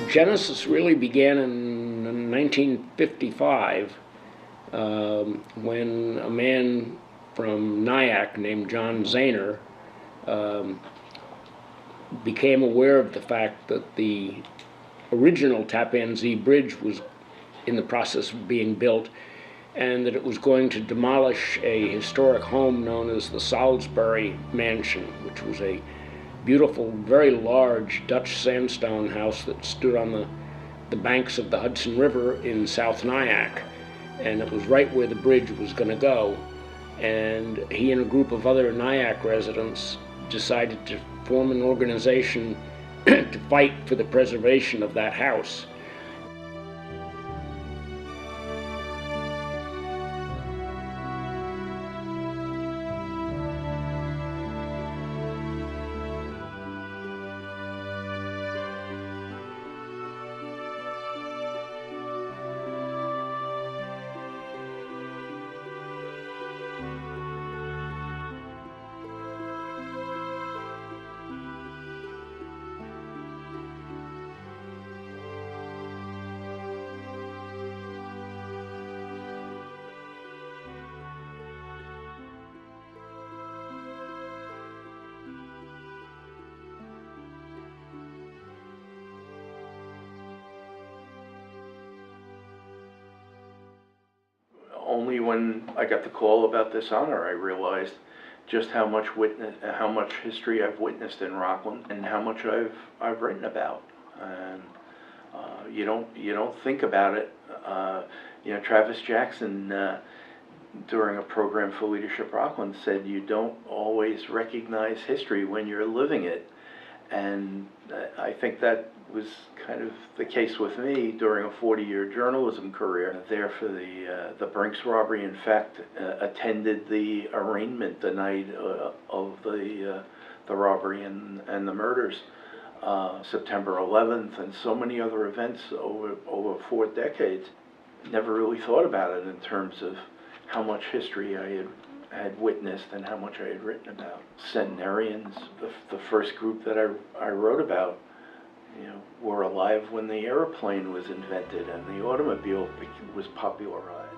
Genesis really began in 1955 when a man from Nyack named John Zahner became aware of the fact that the original Tappan Zee Bridge was in the process of being built, and that it was going to demolish a historic home known as the Salisbury Mansion, which was a beautiful, very large Dutch sandstone house that stood on the banks of the Hudson River in South Nyack. And it was right where the bridge was going to go. And he and a group of other Nyack residents decided to form an organization to fight for the preservation of that house. Only when I got the call about this honor, I realized just how much history I've witnessed in Rockland, and how much I've written about. And you don't think about it. Travis Jackson, during a program for Leadership Rockland, said you don't always recognize history when you're living it. And I think that was kind of the case with me during a 40-year journalism career. There for the Brinks robbery, in fact, attended the arraignment the night of the robbery and the murders, September 11th, and so many other events over 4 decades. Never really thought about it in terms of how much history I had witnessed and how much I had written about. Centenarians, the first group that I wrote about, were alive when the airplane was invented and the automobile was popularized.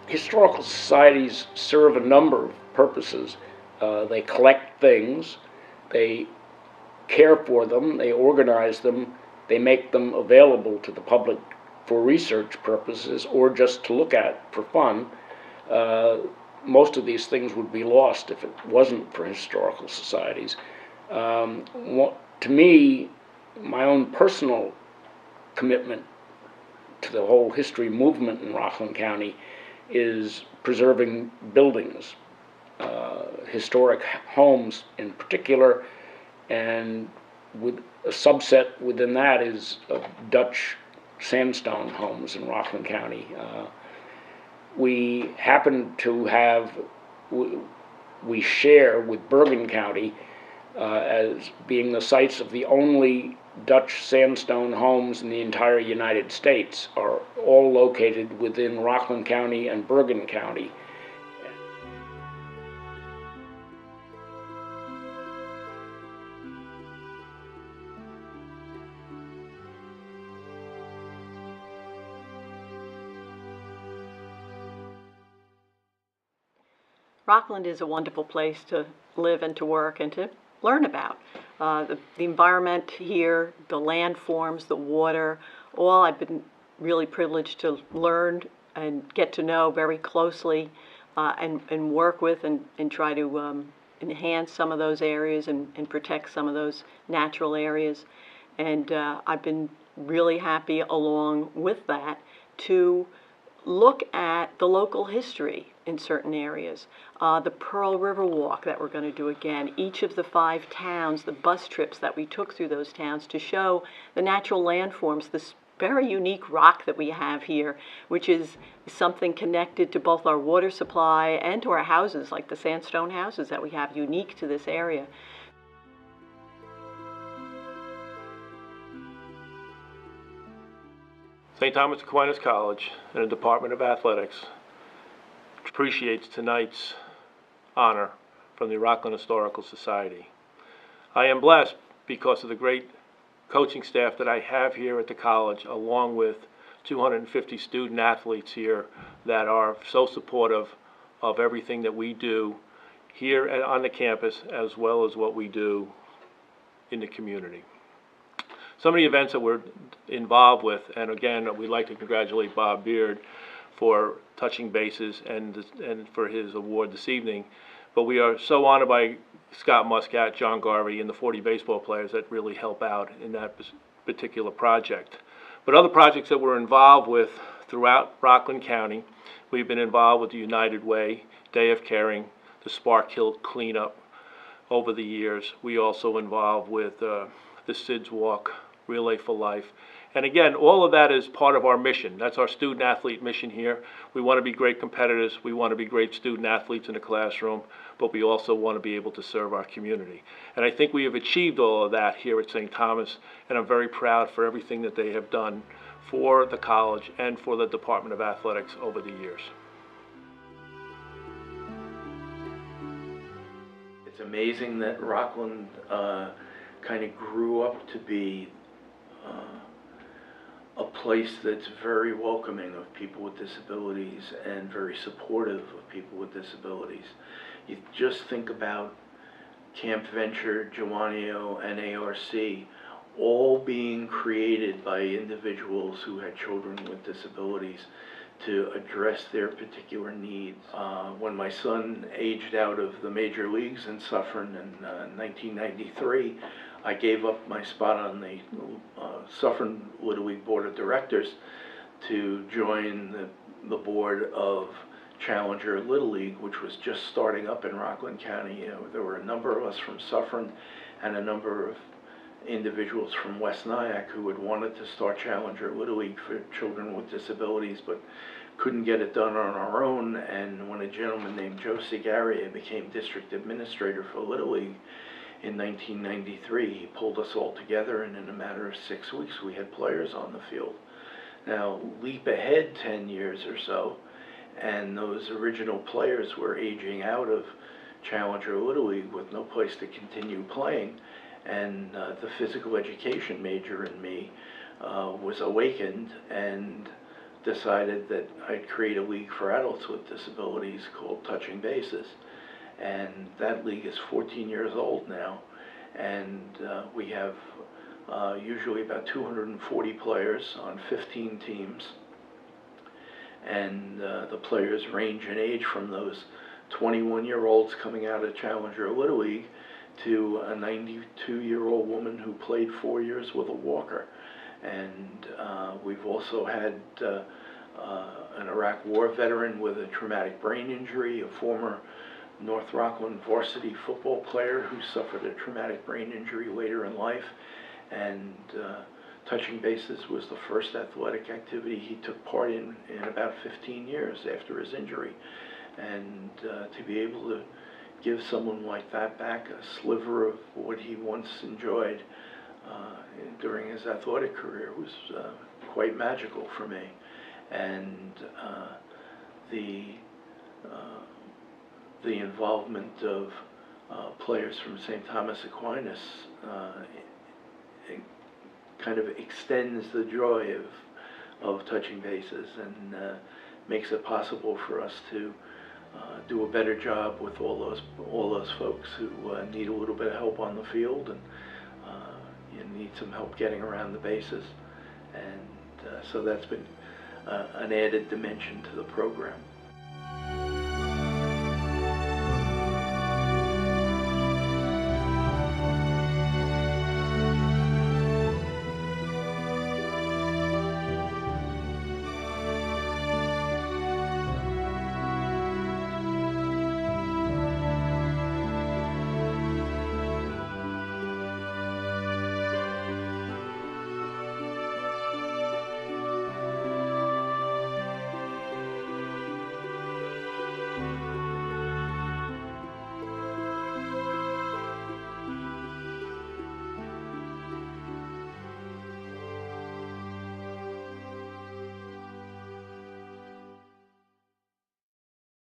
Historical societies serve a number of purposes. They collect things, they care for them, they organize them, they make them available to the public for research purposes or just to look at for fun. Most of these things would be lost if it wasn't for historical societies. To me, my own personal commitment to the whole history movement in Rockland County is preserving buildings, historic homes in particular, and with a subset within that is Dutch sandstone homes in Rockland County. We happen to have, we share with Bergen County as being the sites of the only Dutch sandstone homes in the entire United States, are all located within Rockland County and Bergen County. Rockland is a wonderful place to live and to work and to learn about. The environment here, the landforms, the water, all I've been really privileged to learn and get to know very closely and work with and try to enhance some of those areas and protect some of those natural areas. And I've been really happy along with that to look at the local history in certain areas. The Pearl River Walk that we're going to do again, each of the 5 towns, the bus trips that we took through those towns to show the natural landforms, this very unique rock that we have here, which is something connected to both our water supply and to our houses, like the sandstone houses that we have unique to this area. St. Thomas Aquinas College and the Department of Athletics appreciates tonight's honor from the Rockland Historical Society. I am blessed because of the great coaching staff that I have here at the college, along with 250 student athletes here that are so supportive of everything that we do here on the campus, as well as what we do in the community. Some of the events that we're involved with, and again, we'd like to congratulate Bob Baird for touching bases and for his award this evening. But we are so honored by Scott Muscat, John Garvey, and the 40 baseball players that really help out in that particular project. But other projects that we're involved with throughout Rockland County, we've been involved with the United Way, Day of Caring, the Spark Hill cleanup over the years. We also involved with the SIDS Walk, Relay for Life. And again, all of that is part of our mission. That's our student athlete mission here. We want to be great competitors. We want to be great student athletes in the classroom, but we also want to be able to serve our community. And I think we have achieved all of that here at St. Thomas, and I'm very proud for everything that they have done for the college and for the Department of Athletics over the years. It's amazing that Rockland kind of grew up to be a place that's very welcoming of people with disabilities and very supportive of people with disabilities. You just think about Camp Venture, Joanio, and ARC all being created by individuals who had children with disabilities to address their particular needs. When my son aged out of the major leagues in Suffern in 1993, I gave up my spot on the Suffern Little League Board of Directors to join the board of Challenger Little League, which was just starting up in Rockland County. There were a number of us from Suffern and a number of individuals from West Nyack who had wanted to start Challenger Little League for children with disabilities, but couldn't get it done on our own. And when a gentleman named Joe Segaria became district administrator for Little League in 1993, he pulled us all together, and in a matter of 6 weeks we had players on the field. Now, leap ahead 10 years or so, and those original players were aging out of Challenger Little League with no place to continue playing, and the physical education major in me was awakened and decided that I'd create a league for adults with disabilities called Touching Bases. And that league is 14 years old now, and we have usually about 240 players on 15 teams, and the players range in age from those 21-year-olds coming out of Challenger Little League to a 92-year-old woman who played 4 years with a walker. And we've also had an Iraq War veteran with a traumatic brain injury, a former North Rockland varsity football player who suffered a traumatic brain injury later in life, and Touching Bases was the first athletic activity he took part in about 15 years after his injury. And to be able to give someone like that back a sliver of what he once enjoyed during his athletic career was quite magical for me. And the involvement of players from St. Thomas Aquinas it kind of extends the joy of Touching Bases, and makes it possible for us to do a better job with all those folks who need a little bit of help on the field, and you need some help getting around the bases. And so that's been an added dimension to the program.